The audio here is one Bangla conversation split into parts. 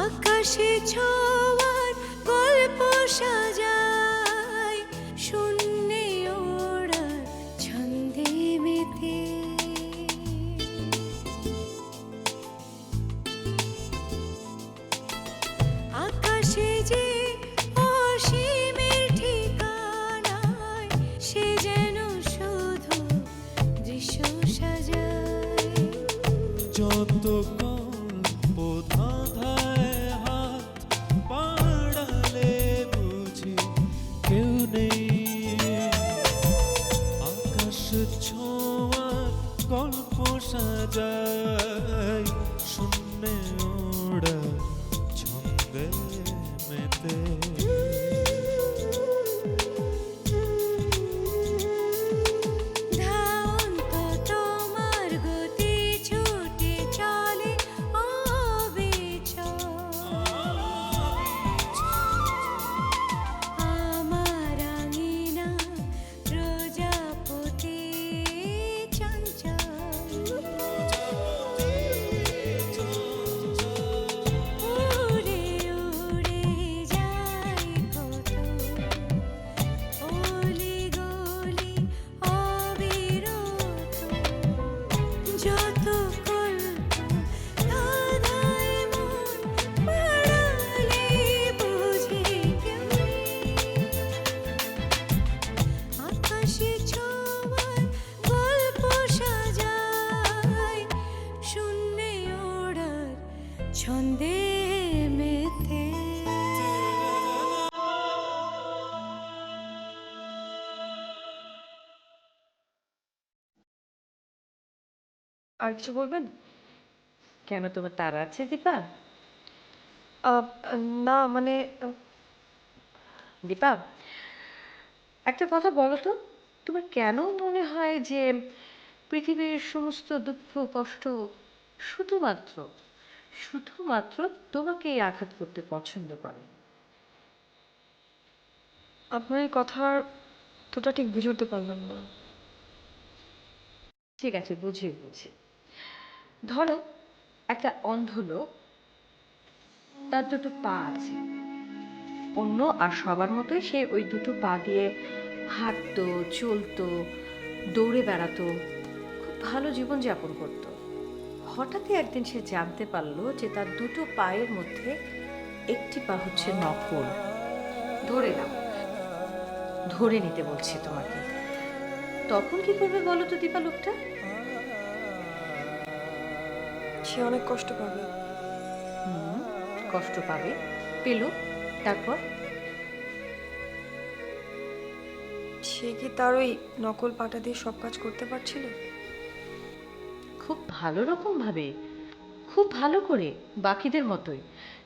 আকাশে ছোঁয়ার গল্প সাজায়, শূন্যে ওড়ার ছন্দে মেতে। আকাশে যে অসীমের ঠিকানায়, সে যেন শুধু দৃশ্য সাজায়। যত ধাঁধায় হাত বাড়ালে বুঝি কেউ নেই, আকাশ ছোঁয়ার গল্প সাজায়, শূন্যে ওড়া ছন্দে মেতে। ধাওন্ত তোমার গতি ছুটে চলে অবিচল, আমার আঙিনা প্রজাপতি চঞ্চল। উড়ে উড়ে যাই কত অলি গলি অবিরত, যত কল্প ধাঁধায় মন বাড়ালে বুঝি কেউ নেই। আকাশে ছোঁয়ার গল্প সাজায়, শূন্যে ওড়ার ছন্দে মেতে। আর কিছু বলবেন? কেন, তোমার তাড়া আছে দীপা? আহ, না মানে দীপা, একটা কথা বলো তো, তোমার কেন মনে হয় যে পৃথিবীর সমস্ত দুঃখ কষ্ট শুধুমাত্র শুধুমাত্র তোমাকেই আঘাত করতে পছন্দ করে? আপনার এই কথার তোটা ঠিক বুঝে উঠতে পারলাম না। ঠিক আছে, বুঝি বুঝি। ধরো একটা অন্ধ লোক, তার দুটো পা আছে, অন্য আর সবার মতোই সে ওই দুটো পা দিয়ে হাঁটতো, চলতো, দৌড়ে বেড়াতো, খুব ভালো জীবনযাপন করত। হঠাৎই একদিন সে জানতে পারলো যে তার দুটো পায়ের মধ্যে একটি পা হচ্ছে নকল। ধরে নাও, ধরে নিতে বলছি তোমাকে, তখন কি করবে বলো তো দীপা লোকটা? সে অনেক কষ্ট পাবে। কষ্ট পাবে, পেল, তারপর? সে কি তার ওই নকল পাটা দিয়ে সব কাজ করতে পারছিল? খুব ভালো রকম ভাবে, খুব ভালো করে, বাকিদের মতোই,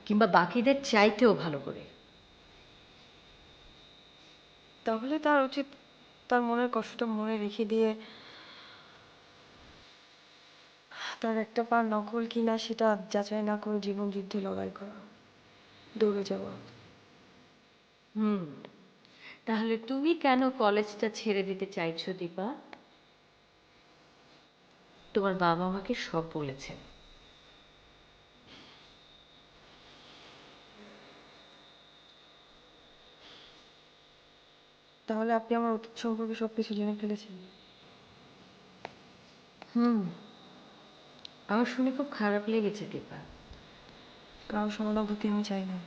কিংবা বাকিদের চাইতেও ভালো করে। তাহলে তার উচিত তার মনের কষ্টটা মনে রেখে দিয়ে তার একটা পা নকল কিনা সেটা যাচাই না করে জীবন যুদ্ধে লড়াই করা, দৌড়ে যাওয়া। তাহলে তুমি কেন কলেজটা ছেড়ে দিতে চাইছো দীপা? তোমার বাবা আমাকে সব বলেছেন। তাহলে আপনি আমার অতীত সম্পর্কে সবকিছু জেনে ফেলেছেন? আমার শুনে খুব খারাপ লেগেছে দীপা। কারো সহানুভূতি আমি চাই না।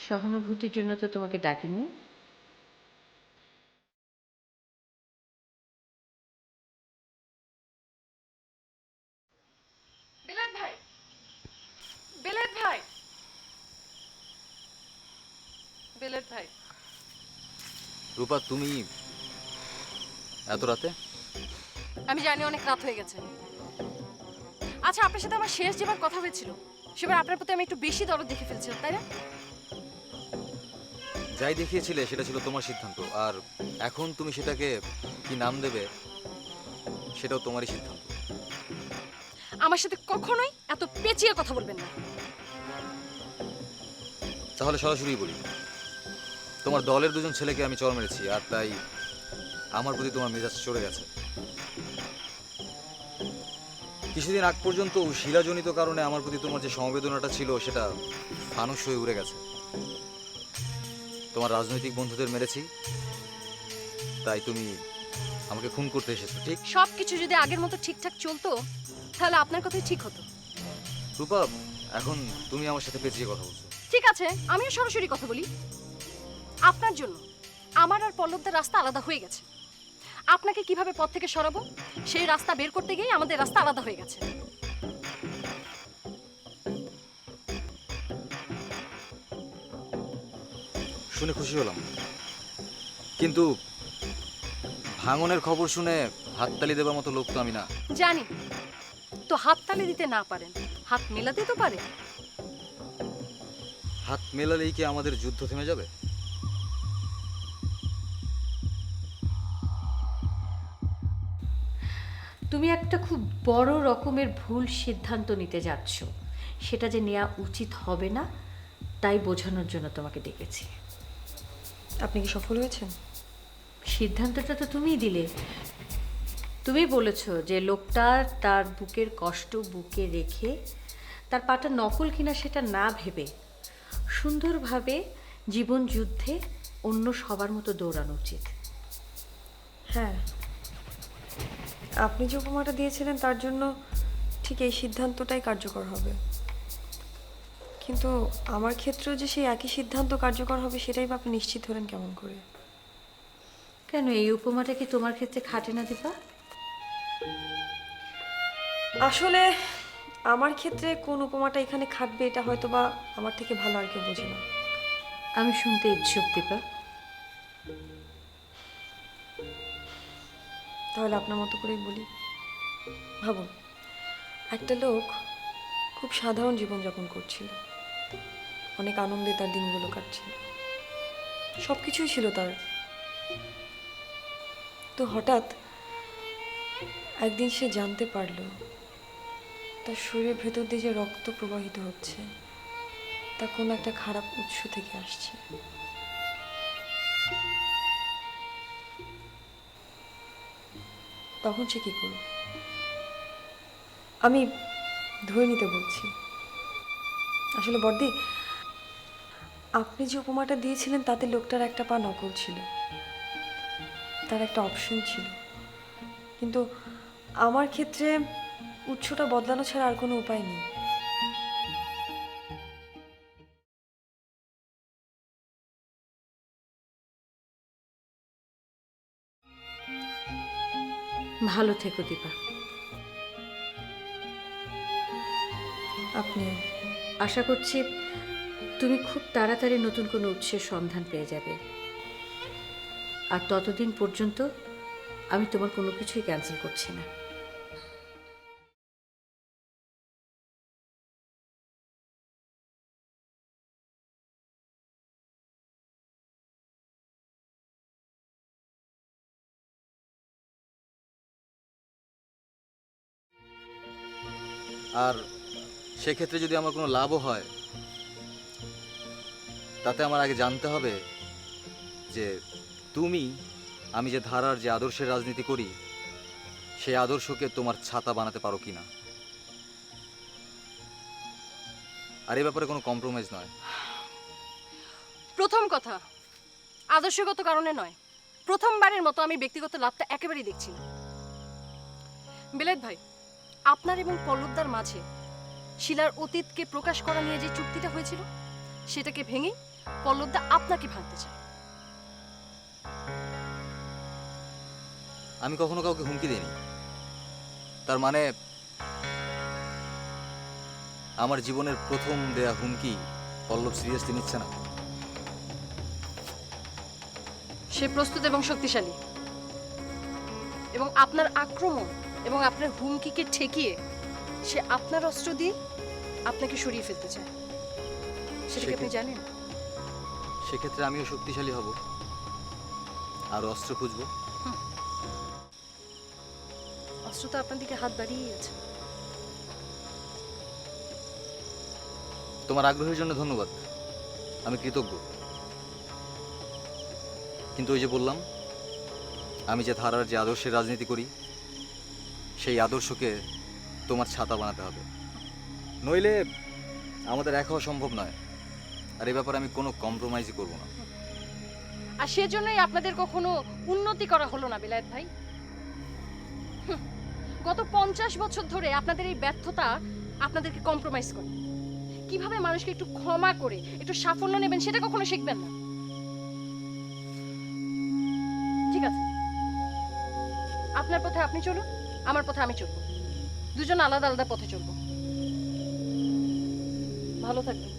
সহানুভূতির জন্য তো তোমাকে ডাকিনি। বেলাত ভাই, বেলাত ভাই, বেলাত ভাই। রূপা, তুমি এত রাতে? আমি জানি অনেক রাত হয়ে গেছে। আচ্ছা, আপনার সাথে আমার শেষ যেবার কথা হয়েছিল সেবার আপনার প্রতি আমি একটু বেশি দরদ দেখে ফেলছিলাম, তাই না? যাই দেখিয়েছিলে সেটা ছিল তোমার সিদ্ধান্ত, আর এখন তুমি সেটাকে কি নাম দেবে সেটাও তোমারই সিদ্ধান্ত। আমার সাথে কখনোই এত পেঁচিয়ে কথা বলবেন না। তাহলে সরাসরি বলি, তোমার দলের দুজন ছেলেকে আমি চড় মেরেছি, আর তাই আমার প্রতি তোমার মেজাজ চড়ে গেছে। কিছুদিন আগ পর্যন্ত শিলাজনিত কারণে আমার প্রতি তোমার যে সমবেদনাটা ছিল সেটা ফানুস হয়ে উড়ে গেছে। তোমার রাজনৈতিক বন্ধুদের মেরেছি, তাই তুমি আমাকে খুন করতে এসেছো, ঠিক? সব কিছু যদি আগের মতো ঠিকঠাক চলতো তাহলে আপনার কথাই ঠিক হতো। রূপা, এখন তুমি আমার সাথে পেঁচিয়ে কথা বলছো। ঠিক আছে, আমিও সরাসরি কথা বলি। আপনার জন্য আমার আর পল্লবদের রাস্তা আলাদা হয়ে গেছে। আপনাকে কিভাবে পথ থেকে সরাবো সেই রাস্তা বের করতে গিয়ে আমাদের রাস্তা আলাদা হয়ে গেছে। শুনে খুশি হলাম, কিন্তু ভাঙনের খবর শুনে হাততালি দেবার মতো লোক তো আমি না। জানি তো, হাততালি দিতে না পারেন, হাত মেলাতে তো পারে। হাত মেলালেই কি আমাদের যুদ্ধ থেমে যাবে? তুমি একটা খুব বড় রকমের ভুল সিদ্ধান্ত নিতে যাচ্ছ, সেটা যে নেওয়া উচিত হবে না, তাই বোঝানোর জন্য তোমাকে ডেকেছি। আপনি কি সফল হয়েছেন? সিদ্ধান্তটা তো তুমিই দিলে। তুমি বলেছ যে লোকটা তার বুকের কষ্ট বুকে রেখে তার পাটা নকল কিনা সেটা না ভেবে সুন্দরভাবে জীবন যুদ্ধে অন্য সবার মতো দৌড়ানো উচিত। হ্যাঁ, আপনি যে উপমাটা দিয়েছিলেন তার জন্য ঠিক এই সিদ্ধান্তটাই কার্যকর হবে, কিন্তু আমার ক্ষেত্রেও যে সেই একই সিদ্ধান্ত কার্যকর হবে সেটাই বা আপনি নিশ্চিত হলেন কেমন করে? কেন এই উপমাটা কি তোমার ক্ষেত্রে খাটে না দীপা? আসলে আমার ক্ষেত্রে কোন উপমাটা এখানে খাটবে এটা হয়তো বা আমার থেকে ভালো আর কেউ বোঝে না। আমি শুনতে ইচ্ছুক দীপা। তাহলে আপনার মতো করেই বলি। ভাবুন, একটা লোক খুব সাধারণ জীবনযাপন করছিল, অনেক আনন্দে তার দিনগুলো কাটছিল, সব কিছুই ছিল তার। তো হঠাৎ একদিন সে জানতে পারলো তার শরীরের ভেতর দিয়ে যে রক্ত প্রবাহিত হচ্ছে তা কোনো একটা খারাপ উৎস থেকে আসছে। তখন সে কি করবে? আমি ধরে নিতে বলছি। আসলে বড়দি, আপনি যে উপমাটা দিয়েছিলেন তাতে লোকটার একটা পা নকল ছিল, তার একটা অপশন ছিল, কিন্তু আমার ক্ষেত্রে উৎসটা বদলানো ছাড়া আর কোনো উপায় নেই। ভালো থেকো দীপা। আপনি আশা করছি তুমি খুব তাড়াতাড়ি নতুন কোনো উৎসের সন্ধান পেয়ে যাবে, আর ততদিন পর্যন্ত আমি তোমার কোনো কিছুই ক্যান্সেল করছি না। আর সেক্ষেত্রে যদি আমার কোনো লাভও হয়, তাতে আমার আগে জানতে হবে যে তুমি, আমি যে ধারার যে আদর্শের রাজনীতি করি সেই আদর্শকে তোমার ছাতা বানাতে পারো কিনা। আর এই ব্যাপারে কোনো কম্প্রোমাইজ নয়। প্রথম কথা, আদর্শগত কারণে নয়, প্রথমবারের মতো আমি ব্যক্তিগত লাভটা একেবারেই দেখছি না। বেলায়েত ভাই, আপনার এবং পল্লবদার মাঝে শিলার অতীতকে প্রকাশ করা নিয়ে যে চুক্তিটা হয়েছিল সেটাকে ভেঙে পল্লবদা আপনাকে ভাঙতে চায়। আমি কখনো কাউকে হুমকি দিইনি। তার মানে আমার জীবনের প্রথম দেয়া হুমকি পল্লব সিরিয়াসলি নিচ্ছে না? সে প্রস্তুত এবং শক্তিশালী, এবং আপনার আক্রমণ এবং আপনার হুমকিকে ঠেকিয়ে সে আপনার অস্ত্র দিয়ে আপনাকে সরিয়ে ফেলতে চায়। সেটা কি আপনি জানেন? সেক্ষেত্রে আমিও শক্তিশালী হব আর অস্ত্র খুঁজবো। অস্ত্র তো আপনার দিকে হাত বাড়িয়েই আছে। তোমার আগ্রহের জন্য ধন্যবাদ, আমি কৃতজ্ঞ। কিন্তু ওই যে বললাম, আমি যে ধারার যে আদর্শের রাজনীতি করি সেই আদর্শকে তোমার ছাতা বানাতে হবে, নইলে আমাদের এক হওয়া সম্ভব নয়। আর এই ব্যাপারে আমি কোনো কম্প্রোমাইজই করব না। আর সেজন্যই আপনাদের কখনো উন্নতি করা হলো না বেলায়েত ভাই। গত 50 বছর ধরে আপনাদের এই ব্যর্থতা আপনাদেরকে কম্প্রোমাইজ করে। কিভাবে মানুষকে একটু ক্ষমা করে একটু সাফল্য নেবেন সেটা কখনো শিখবেন না। ঠিক আছে, আপনার পথে আপনি চলুন, আমার পথে আমি চলবো, দুজন আলাদা আলাদা পথে চলবো। ভালো থাকবেন।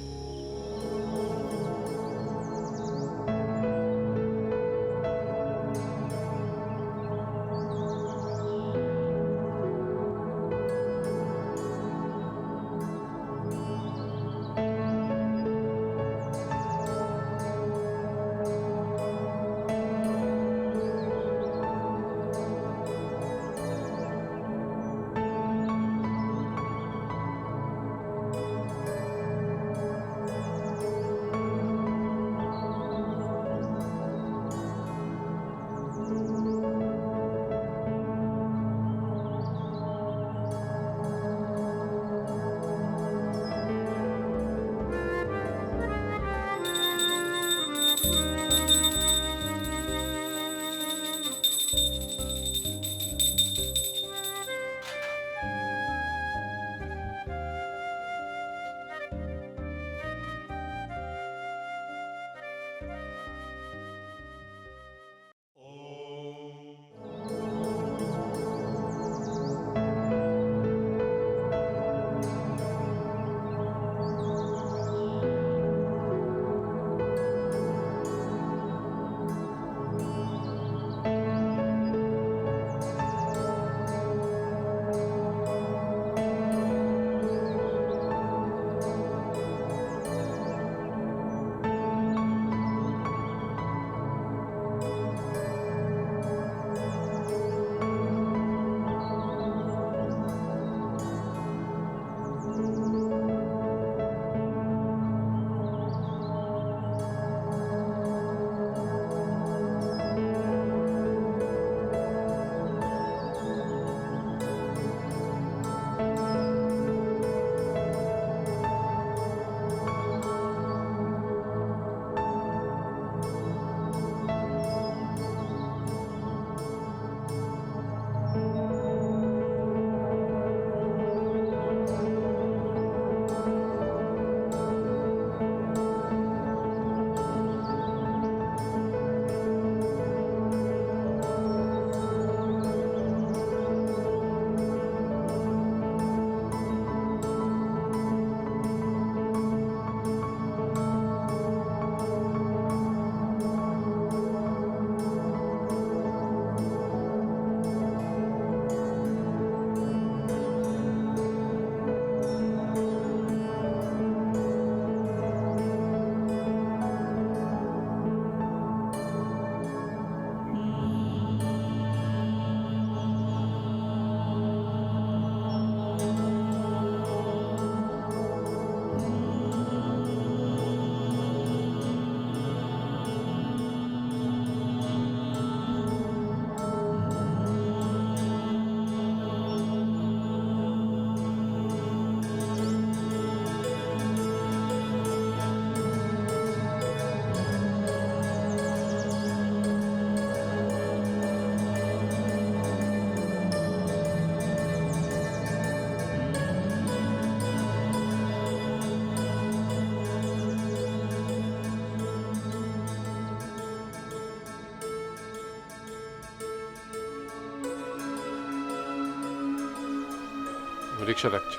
রিক্সা ডাকছে।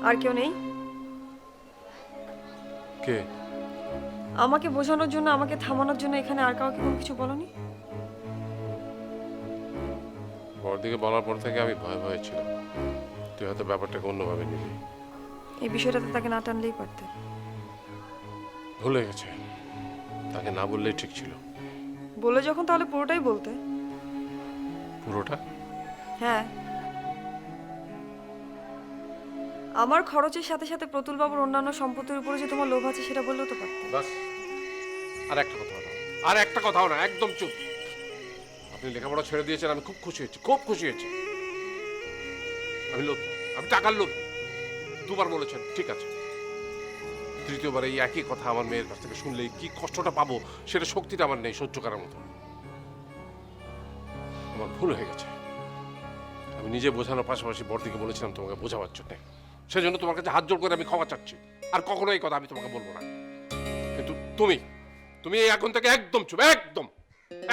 আর কেউ নেই? কে? আমাকে বোঝানোর জন্য, আমাকে থামানোর জন্য এখানে আর কাউকে কোনো কিছু বলনি? বড়দিকে বলার পর থেকে আমি ভয় ভয়ে ছিলাম, তুই হয়তো ব্যাপারটাকে অন্যভাবে নিবি। এই বিষয়টাতে তাকে না টানলেই পারতে। ভুলে গেছে, তাকে না বললেই ঠিক ছিল। বলে যখন, তাহলে পুরোটাই বলতে। পুরোটা? হ্যাঁ, আমার খরচের সাথে সাথে প্রতুল বাবুর অন্যান্য সম্পত্তির উপরে যে তোমার লোভ আছে সেটা বললেও তো পারতে। বাস, আর একটা কথা বলো, আর একটা কথাও না, একদম চুপ। আপনি লেখাপড়া ছেড়ে দিয়েছেন, আমি খুব খুশি হয়েছি, খুব খুশি হয়েছি। আমি লোভ, আমি টাকার লোভ। দুবার বলেছেন, ঠিক আছে। তৃতীয়বার এই একই কথা আমার মেয়ের কাছ থেকে শুনলেই কি কষ্টটা পাবো সেটা শক্তিটা আমার নেই সহ্য করার মতো। আমার ভুল হয়ে গেছে। আমি নিজে বোঝানোর পাশাপাশি বড়দিকে বলেছিলাম তোমাকে বোঝাবার জন্য। সেজন্য তোমার কাছে হাত জোড় করে আমি ক্ষমা চাচ্ছি। আর কখনো এই কথা আমি তোমাকে বলবো না। কিন্তু তুমি তুমি এখন থেকে একদম চুপ, একদম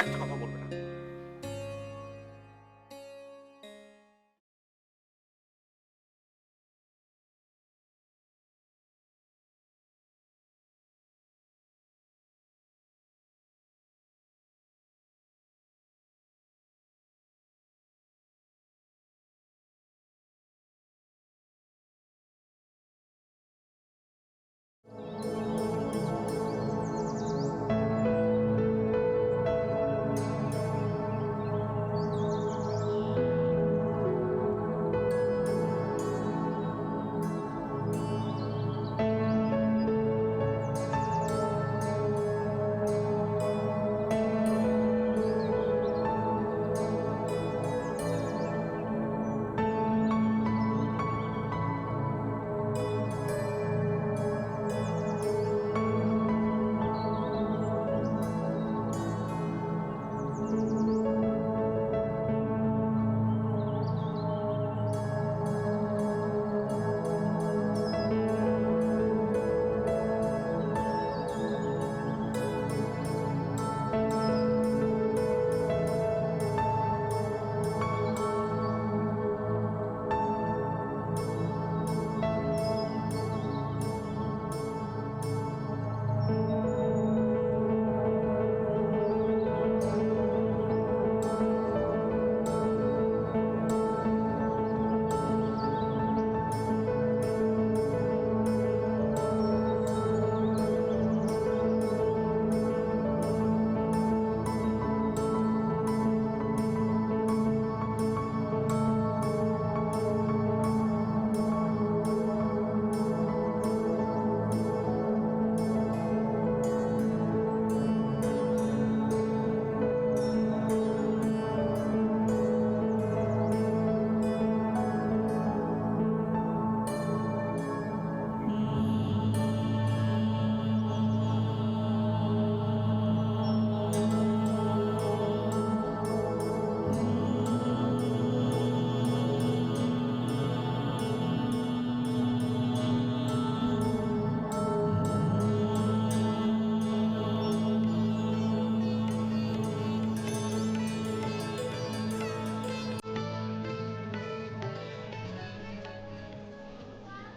একটা কথা বলবে না।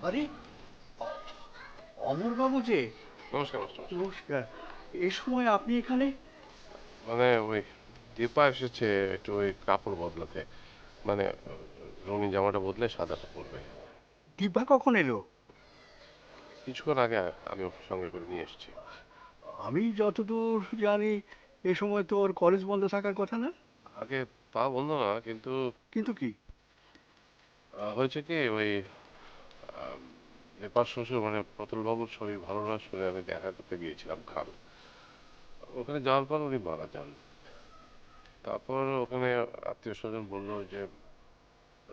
আরে অমরবাবু যে, নমস্কার মাস্টার। নমস্কার। এই সময় আপনি এখানে? মানে ওই দীপা এসেছে একটু ওই কাপড় বদলাতে, মানে রঙিন জামাটা বদলে সাদাটা পরবে। দিব্যা কখন এলো? কিছুক্ষণ আগে আমি ওকে সঙ্গে করে নিয়ে এসেছি। আমি যতদূর জানি এ সময় তো ওর কলেজ বন্ধ থাকার কথা না? আগে তা বললো না, কিন্তু কিন্তু কি? হয়েছে কি ওই নেপাল শ্বশুর মানে প্রতুলবাবুর শরীর ভালো না শুনে আমি দেখা করতে গিয়েছিলাম খাল। ওখানে যাওয়ার পর উনি মারা যান। তারপর ওখানে আত্মীয় স্বজন বললো যে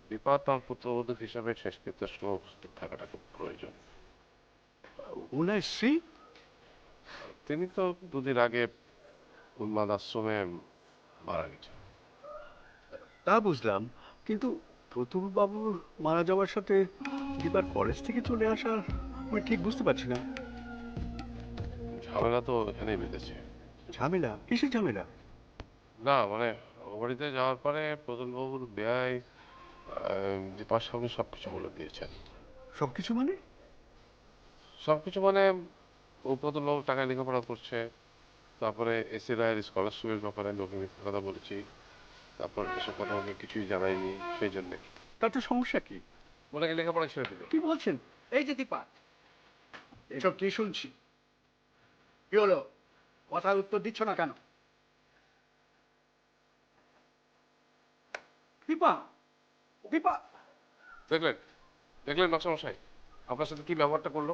দীপা তার পুত্রবধূ হিসাবে শেষকৃত্যের সময় উপস্থিত থাকাটা খুব প্রয়োজন। উনার স্ত্রী? তিনি তো দুদিন আগে উন্মাদ আশ্রমে মারা গেছেন। তা বুঝলাম, কিন্তু প্রতুল বাবুর মারা যাওয়ার সাথে দীপার কলেজ থেকে চলে আসার আমি ঠিক বুঝতে পারছি না। ঝামেলা তো এখানেই বেঁধেছে। ঝামেলা? কিসের ঝামেলা? না মানে ও বাড়িতে যাওয়ার পরে প্রতুলবাবুর বেয়াই দীপার সামনে সবকিছু বলে দিয়েছেন। সবকিছু মানে? সবকিছু মানে ও প্রতুলবাবু টাকায় লেখাপড়া করছে, তারপরে এসি রায়ের স্কলারশিপের ব্যাপারে লোকে মিথ্যে কথা বলেছি, তারপর এসব কথা ওকে কিছুই জানায়নি, সেই জন্যে তাতে সমস্যা কি? ওনাকে লেখাপড়া ছেড়ে দিল। কি বলছেন? এই যে দীপা, এসব কি শুনছি? কি হলো, কথার উত্তর দিচ্ছ না কেন? দীপা, দীপা! দেখলেন দেখলেন মাস্টারমশাই আপনার সাথে কি ব্যবহারটা করলো।